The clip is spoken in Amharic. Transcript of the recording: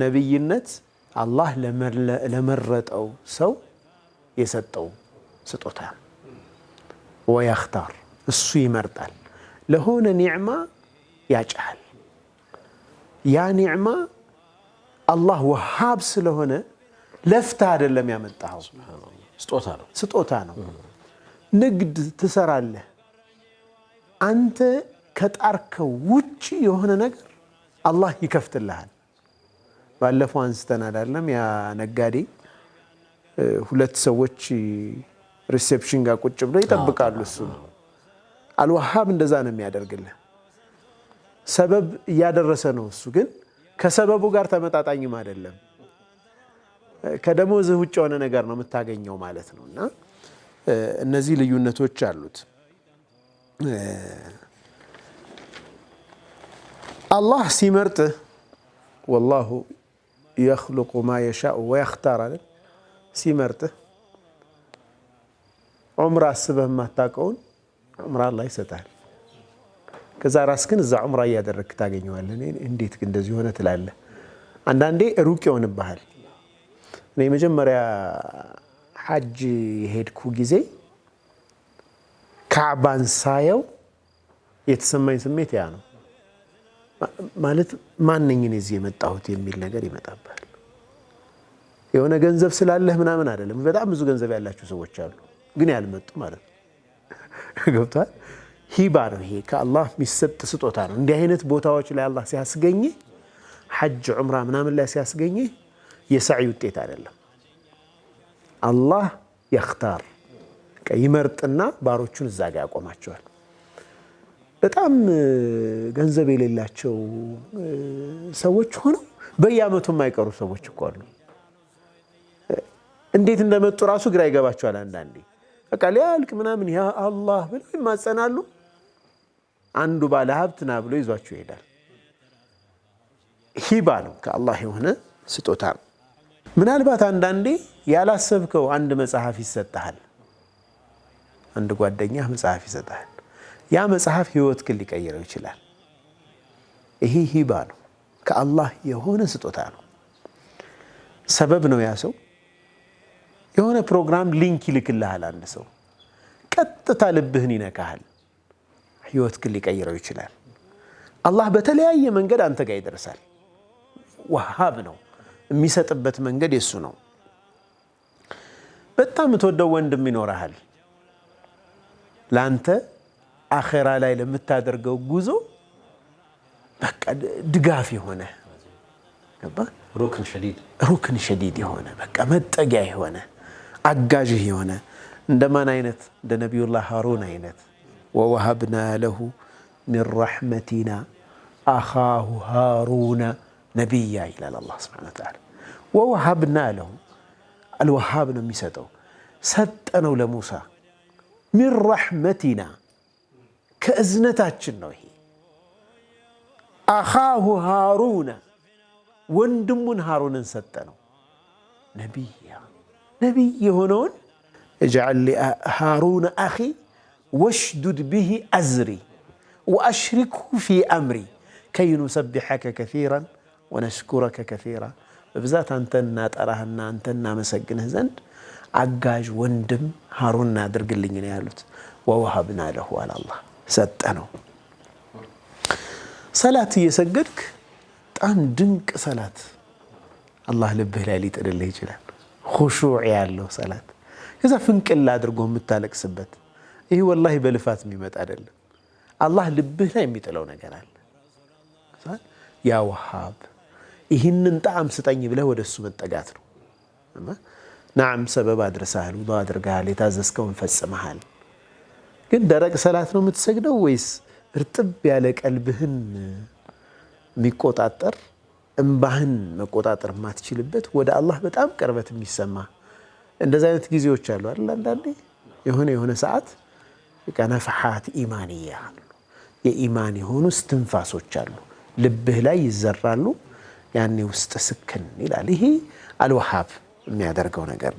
ነብይነት አላህ ለመረጠው ሰው የሰጠው ስጦታ ወያختار እሱ ይመርጣል ለሆነ ኒዕማ ያጫል ያ ኒዕማ አላህ ወሃብ ስለሆነ ለፍታ አይደለም ያመጣው ስጦታ ነው ንግድ ትሰራለህ አንተ ከጣርከው ውጪ የሆነ ነገር አላህ ይከፍትልሃል ባለፈው አንስተናል አይደለም ያ ነጋዴ ሁለት ሰዎች ሪሴፕሽን ጋር ቁጭ ብለው ይጠብቃሉ እሱ አልወሃብ እንደዛ ነው የሚያደርግልህ ሰበብ ያደረሰ ነው እሱ ግን ከሰበቡ ጋር ተመጣጣኝም አይደለም ከደሞዝህ ውጭ የሆነ ነገር ነው የምታገኘው ማለት ነውና እነዚህ ልዩነቶች አሉት አላህ ሲመርጥ والله يخلق ما يشاء ويختار ሲመርጥ ዑምራ አስበህ ማታቀውን ዑምራ አላህ ይሰጣል ከዛ ራስክን እዛ ዑምራ ያደረክ ታገኘዋለህ እንዴት እንደዚህ ሆነ ትላለህ አንዳንዴ ሩቅ ይሆንብሃል እኔ መጀመሪያ ሐጅ ሄድኩ ጊዜ ካዕባን ሳየው የተሰማኝ ስሜት ያ ነው ማለት ማንነኝ እዚህ የመጣሁት የሚል ነገር ይመጣባል የሆነ ገንዘብ ስላለህ ምናምን አይደለም በጣም ብዙ ገንዘብ ያላችሁ ሰዎች አሉ ግን ያልመጡ ማለት ነው ገብቷል ሂባ ነው ይሄ ከአላህ የሚሰጥ ስጦታ ነው እንዲህ አይነት ቦታዎች ላይ አላህ ሲያስገኝ ሐጅ ዑምራ ምናምን ላይ ሲያስገኝ የሰዒ ውጤት አይደለም አላህ يختار ይመርጥና ባሮቹን እዛ ጋር ያቆማቸዋል በጣም ገንዘብ የሌላቸው ሰዎች ሆነው በየአመቱ የማይቀሩ ሰዎች እኮ አሉ እንዴት እንደመጡ ራሱ ግራ ይገባቸዋል አንዳንዴ በቃ ሊያልቅ ምናምን ያ አላህ ብለው ይማጸናሉ አንዱ ባለ ሀብትና ብሎ ይዟቸው ይሄዳል ሂባ ነው ከአላህ የሆነ ስጦታ ምናልባት አንዳንዴ ያላሰብከው አንድ መጽሐፍ ይሰጣል አንድ ጓደኛ መጽሐፍ ይሰጣል ያ መጽሐፍ ህይወትክን ሊቀይረው ይችላል ይሄ ሂባ ነው ከአላህ የሆነ ስጦታ ነው ሰበብ ነው ያ ሰው የሆነ ፕሮግራም ሊንክ ይልክልሃል አንድ ሰው ቀጥታ ልብህን ይነካሃል ህይወትክን ሊቀይረው ይችላል አላህ በተለያየ መንገድ አንተ ጋር ይደርሳል ወሃብ ነው የሚሰጥበት መንገድ የሱ ነው በጣም ተወደው ወንድም ይኖርሃል ላንተ አኺራ ላይ ለምታደርገው ጉዞ በቃ ድጋፍ የሆነ ገባ ሩክን ሸዲድ የሆነ በቃ መጠጊያ የሆነ አጋዥህ የሆነ እንደማን አይነት እንደ ነብዩላህ ሃሩን አይነት ووهبنا له من رحمتنا اخاه هارون نبيا الى الله سبحانه وتعالى ووهبنا له الوهاب ነው የሚሰጠው ሰጠነው ለሙሳ من رحمتنا ከእዝነታችን ነው ይሄ اخاه هارون ወንድሙን ሃሩንን ሰጠነው ነብይ የሆነውን اجعل لي هارون اخي واشدد به أزري وأشركه في أمري كي نسبحك كثيرا ونشكرك كثيرا بذات أنتنا تراهنا أنتنا مسجنه زند عجاج وندم هارون نادر قلنا يالوت ووهبنا له على الله ستأنو صلاة يسجدك تان دنك صلاة الله لبه لا يليت اللي يجلال خشوع يالله صلاة إذا فنك الله درجهم متالك سبت ይሄ والله በልፋት የሚመጣ አይደለም አላህ ልብህ ላይ የሚጥለው ነገር አለ ያ ወሃብ ይህንን ጣዕም ስጠኝ ብለህ ወደሱ መጠጋት ነው نعم ሰበብ አድርሰሃል ወዶ አድርገሃል የታዘዝከውን ፈጽመሃል ግን ደረቅ ሰላት ነው የምትሰግደው ወይስ እርጥብ ያለ ቀልብህን የሚቆጣጠር እንባህን መቆጣጠር ማትችልበት ወደ አላህ በጣም ቅርበት የሚሰማ እንደዛ አይነት ጊዜዎች አሉ አይደል አንዳንዴ የሆነ ሰዓት ከነፍሐት ኢማንያ የኢማን የሆኑ እስትንፋሶች አሉ ልብህ ላይ ይዘራሉ ያኔ ውስጥ ስክን ይላል ይሄ አልወሃብ የሚያደርገው ነገር